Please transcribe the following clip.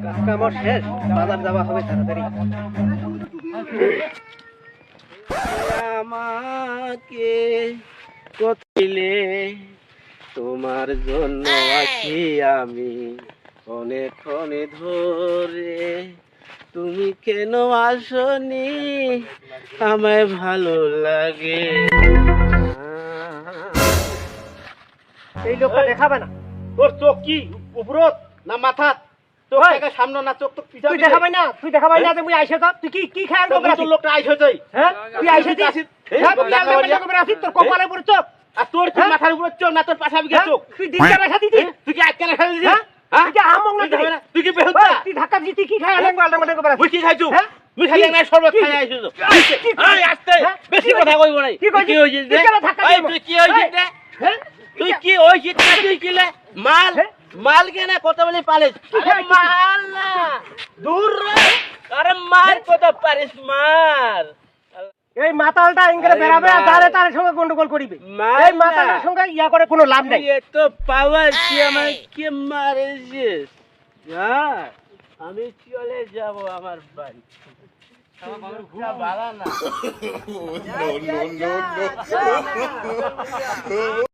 আমার শেষ, বাজার যাওয়া হবে তাড়াতাড়ি। আমাকে কইলে তোমার জন্য আছি আমি অনেকক্ষণ ধরে, তুমি কেন আসনি আমায় ভালো লাগে। এই লোকটা দেখাবে না? তোর চোখ কি উপরত না মাথাত? চোখ থেকে সামনে না, চোখ তো পিছা। তুই দেখাবাই না, তুই দেখাবাই না যে মুই আইছে তো। তুই কি কি খেয়াল করবে? তোর লোকটা আইছ তুই, হ্যাঁ তুই আইছে তুই। হ্যাঁ তুই আইছে করবে আসিস, তোর কপালে পড়ে চোখ। আর তোর কি মাথার উপর চোখ না তোর পাশাবি গে চোখ? তুই দিনটা রেখা দিতি, তুই কি আজকে রেখা দিছিস? হ্যাঁ তুই কি আমং না তুই? তুই কি বেহুদা? তুই ধাক্কা দিতি কি খায় আলেন আলেন করে করে। তুই কি খাইছু? হ্যাঁ তুই খালি না শরবত খাই আইছিস তো। এই আস্তে বেশি কথা কইব নাই। কি হইছিস রে? এই তুই কি হইছিস রে? হ্যাঁ তুই কি হইছিস? তুই কি লে মাল মাল কেনা কত বলি পালিস? আরে মাল না, দূর রে। আরে মার কত পারিস মার। এই মাতালটা ইংরে বেরাবে আর তারে তার সঙ্গে গন্ডগোল করিবে। এই মাতালের সঙ্গে ইয়া করে কোনো লাভ নাই। এ তো পাওয়ার কি আমায় কি মারেছিস? হ্যাঁ আমি চলে যাব আমার বাড়ি। আমার বাবা ভালো না।